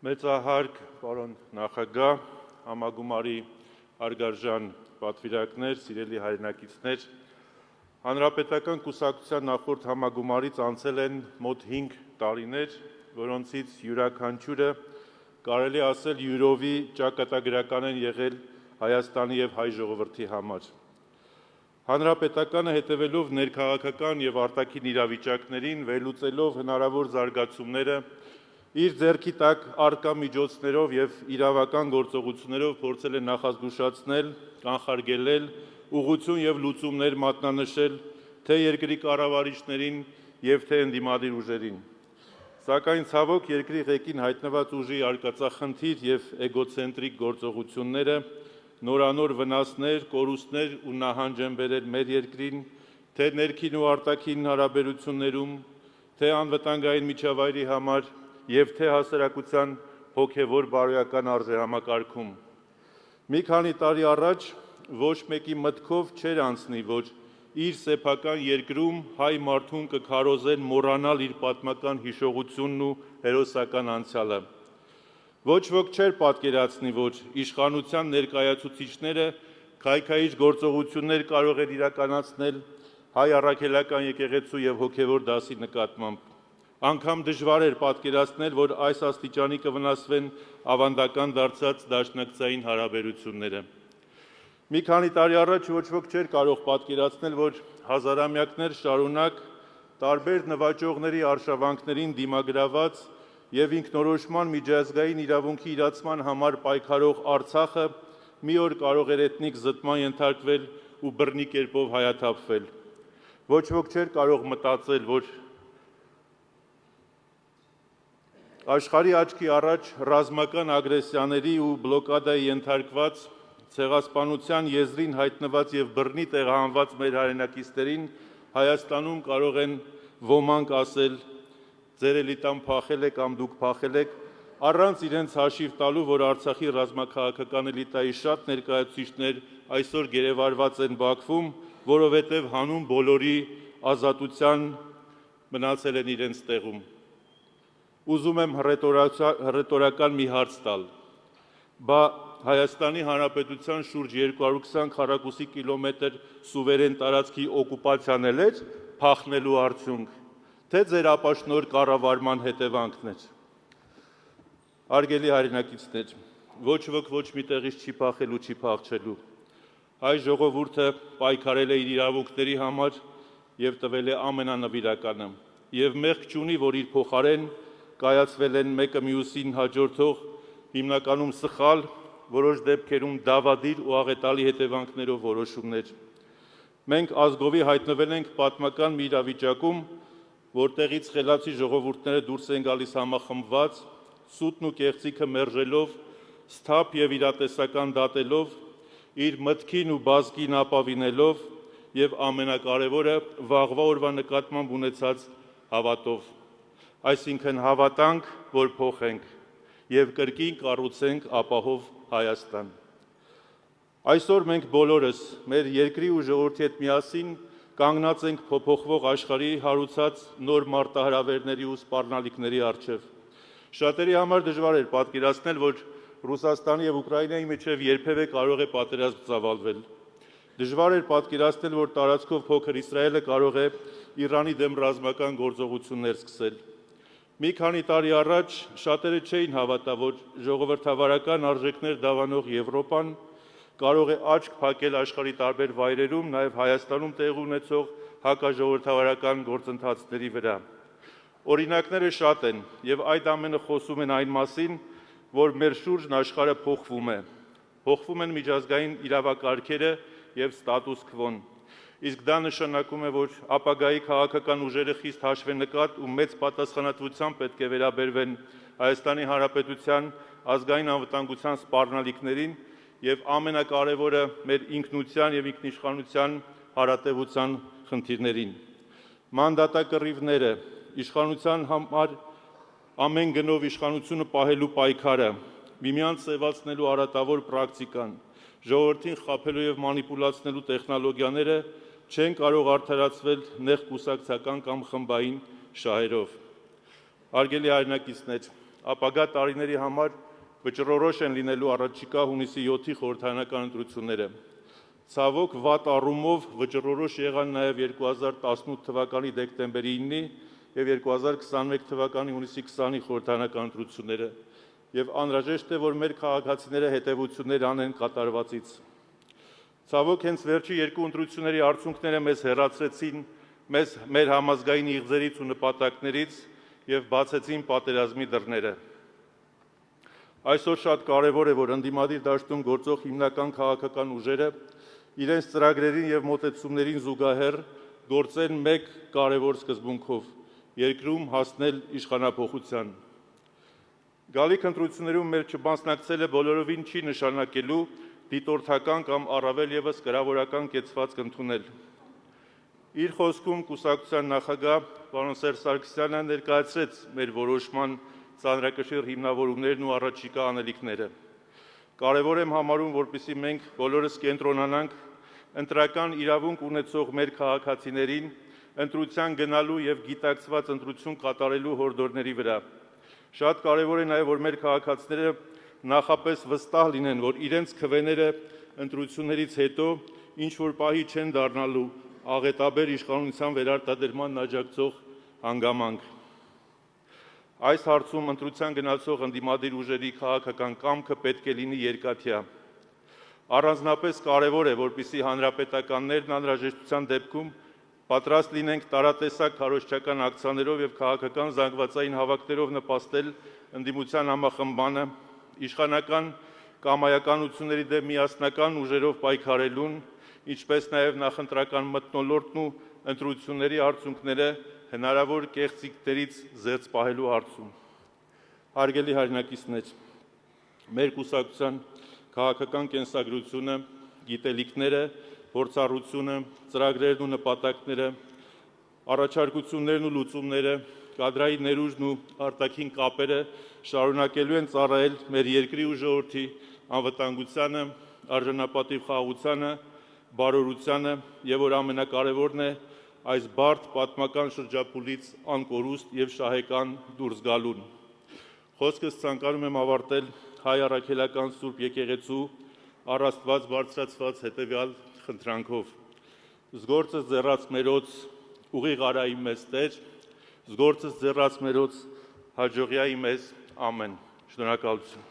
Մեծահարգ պարոն նախագահ, համագումարի հարգարժան պատվիրակներ, սիրելի հայրենակիցներ, Հանրապետական կուսակցության նախորդ համագումարից անցել են մոտ 5 տարիներ, որոնցից յուրաքանչյուրը կարելի ասել յուրովի ճակատագրական են եղել Հայաստանի և հայ ժողովրդի համար։ Հանրապետականը հետևելով ներքաղաքական և արտաքին իրավիճակներին, վերլուծելով հնարավոր զարգացումները, իր ձեռքի տակ առկա միջոցներով և իրավական գործողություններով փորձել է նախազգուշացնել, կանխարգելել, ուղղություն և լուծումներ մատնանշել թե երկրի կառավարիչներին և թե ընդդիմադիր ուժերին։ Սակայն ցավոք երկրի ղեկին հայտնված ուժի արկածախնդիր և էգոցենտրիկ գործողությունները նորանոր վնասներ, կորուստներ ու նահանջ են բերել մեր երկրին, թե ներքին ու արտաքին հարաբերություններում, թե անվտանգային միջավայրի համար և թե հասարակության հոգևոր բարոյական արժեհամակարգում։ Մի քանի տարի առաջ ոչ մեկի մտքով չէր անցնի, որ իր սեփական երկրում հայ մարդուն կքարոզեն մոռանալ իր պատմական հիշողությունն ու հերոսական անցյալը։ Ոչ ոք չէր պատկերացնի, որ իշխանության ներկայացուցիչները քայքայիչ գործողություններ կարող են իրականացնել հայ առաքելական եկեղեցու և հոգևոր դասի նկատմամբ։ Անգամ դժվար էր պատկերացնել, որ այս աստիճանի կվնասվեն ավանդական դարձած դաշնակցային հարաբերությունները։ Մի քանի տարի առաջ ոչ ոք չէր կարող պատկերացնել, որ հազարամյակներ շարունակ տարբեր նվաճողների արշավանքներին դիմագրաված և ինքնորոշման միջազգային իրավունքի իրացման համար պայքարող Արցախը մի օր կարող էր էթնիկ զտման ենթարկվել ու բռնի կերպով հայաթափվել։ Ոչ ոք չէր կարող մտածել, որ աշխարհի աչքի առաջ ռազմական ագրեսիաների ու բլոկադայի ենթարկված, ցեղասպանության եզրին հայտնված և բռնի տեղահանված մեր հայրենակիցներին Հայաստանում կարող են ոմանք ասել «Ձեր էլիտան փախել է» կամ «Դուք փախել եք», առանց իրենց հաշիվ տալու, որ Արցախի ռազմաքաղաքական էլիտայի շատ ներկայացուցիչներ այսօր գերեվարված են Բաքվում, որովհետև հանուն բոլորի ազատության մնացել են իրենց տեղում։ Ուզում եմ հռետորական մի հարց տալ. բա Հայաստանի Հանրապետության շուրջ 220 քառակուսի կիլոմետր սուվերեն տարածքի օկուպացիան էլ էր փախնելու արդյունք, թե ձեր ապաշնորհ կառավարման հետևանքն էր։ Հարգելի հայրենակիցներ, ոչ ոք ոչ մի տեղից չի փախել ու չի փախչելու։ Հայ ժողովուրդը պայքարել է իր իրավունքների համար և տվել է ամենանվիրականը, և մեղք չունի, որ իր փոխարեն կայացվել են մեկը մյուսին հաջորդող, հիմնականում սխալ, որոշ դեպքերում դավադիր ու աղետալի հետևանքներով որոշումներ։ Մենք ազգովի հայտնվել ենք պատմական մի իրավիճակում, որտեղից խելացի ժողովուրդները դուրս են գալիս համախմբված, սուտն ու կեղծիքը մերժելով, սթափ և իրատեսական դատելով, իր մտքին ու բազկին ապավինելով և ամենակարևորը վաղվա օրվա նկատմամբ ունեցած հավատով։ Այսինքն հավատանք, որ փոխենք և կրկին կառուցենք ապահով Հայաստան։ Այսօր մենք բոլորս մեր երկրի ու ժողովրդի հետ միասին կանգնած ենք փոփոխվող աշխարհի հարուցած նոր մարտահրավերների ու սպառնալիքների առջև։ Շատերի համար դժվար էր պատկերացնել, որ Ռուսաստանի և Ուկրաինայի միջև երբևէ կարող է պատերազմ ծավալվել։ Դժվար էր պատկերացնել, որ տարածքով փոքր Իսրայելը կարող է Իրանի դեմ ռազմական գործողություններ սկսել։ Մի քանի տարի առաջ շատերը չէին հավատա, որ ժողովրդավարական արժեքներ դավանող Եվրոպան կարող է աչք փակել աշխարհի տարբեր վայրերում, նաև Հայաստանում տեղի ունեցող հակաժողովրդավարական գործընթացների վրա։ Օրինակները շատ են, և այդ ամենը խոսում են այն մասին, որ մեր շուրջն աշխարհը փոխվում է։ Փոխվում են միջազգային իրավակարգերը և ստատուս քվոն։ Իսկ դա նշանակում է, որ ապագայի քաղաքական ուժերը խիստ հաշվենկատ ու մեծ պատասխանատվությամբ պետք է վերաբերվեն Հայաստանի Հանրապետության ազգային անվտանգության սպառնալիքներին և ամենակարևորը մեր ինքնության և ինքնիշխանության հարատևության խնդիրներին։ Մանդատակռիվները, իշխանության համար ամեն գնով իշխանությունը պահելու պայքարը, միմյանց սևացնելու արատավոր պրակտիկան, ժողովրդին խաբելու և մանիպուլացնելու տեխնոլոգիաները չեն կարող արդարացվել նեղ կուսակցական կամ խմբային շահերով։ Հարգելի հայրենակիցներ, ապագա տարիների համար վճռորոշ են լինելու առաջիկա հունիսի 7-ի խորհրդարանական ընտրությունները։ Ցավոք, վատ առումով վճռորոշ եղան նաև 2018 թվականի դեկտեմբերի 9-ի և 2021 թվականի հունիսի 20-ի խորհրդարանական ընտրությունները, և անհրաժեշտ է, որ մեր քաղաքացիները հետևություններ անեն կատարվածից։ Ցավոք, հենց վերջի երկու ընտրությունների արդյունքները մեզ հեռացրեցին մեր համազգային իղձերից ու նպատակներից և բացեցին պատերազմի դռները։ Այսօր շատ կարևոր է, որ ընդդիմադիր դաշտում գործող հիմնական քաղաքական ուժերը իրենց ծրագրերին և մոտեցումներին զուգահեռ գործեն մեկ կարևոր սկզբունքով՝ երկրում հասնել իշխանափոխության։ Գալիք ընտրություններում մեր չմասնակցելը բոլորովին չի նշանակելու դիտորդական կամ առավել ևս կրավորական կեցվածք ընդունել։ Իր խոսքում կուսակցության նախագահ պարոն Սերժ Սարգսյանը ներկայացրեց մեր որոշման ծանրակշիռ հիմնավորումներն ու առաջիկա անելիքները։ Կարևոր եմ համարում, որպեսզի մենք բոլորս կենտրոնանանք ընտրական իրավունք ունեցող մեր քաղաքացիներին ընտրության գնալու և գիտակցված ընտրություն կատարելու հորդորների վրա։ Շատ կարևոր է նաև, որ մեր քաղաքացիները նախապես վստահ լինեն, որ իրենց քվեները ընտրություններից հետո ինչ-որ պահի չեն դառնալու աղետաբեր իշխանության վերարտադրման աջակցող հանգամանք։ Այս հարցում ընտրության գնացող ընդդիմադիր ուժերի քաղաքական կամքը պետք է լինի երկաթյա։ Առանձնապես կարևոր է, որպեսզի հանրապետականներն անհրաժեշտության դեպքում պատրաստ լինենք տարատեսակ քարոզչական ակցիաներով և քաղաքական զանգվածային հավաքներով նպաստել ընդդիմության համախմբմանը, իշխանական կամայականությունների դեմ միասնական ուժերով պայքարելուն, ինչպես նաև նախընտրական մթնոլորտն ու ընտրությունների արդյունքները հնարավոր կեղծիքներից զերծ պահելու հարցում։ Հարգելի հայրենակիցներ, մեր կուսակցության քաղաքական կենսագրությունը, գիտելիքները, փորձառությունը, ծրագրերն ու նպատակները, առաջարկություններն ու լուծումները, կադրային ներուժն ու արտաքին կապերը շարունակելու են ծառայել մեր երկրի ու ժողովրդի անվտանգությանը, արժանապատիվ խաղաղությանը, բարօրությանը և որ ամենակարևորն է, այս բարդ պատմական շրջափուլից անկորուստ և շահեկան դուրս գալուն։ Խոսքս ցանկանում եմ ավարտել Հայ առաքելական Սուրբ Եկեղեցու առ Աստված բարձրացված հետևյալ խնդրանքով. «Զգործս ձեռած մերոց ուղիղ արայի մեզ Տեր, զգործս ձեռած մերոց հաջողյայի մեզ ամեն»։ Շնորհակալություն։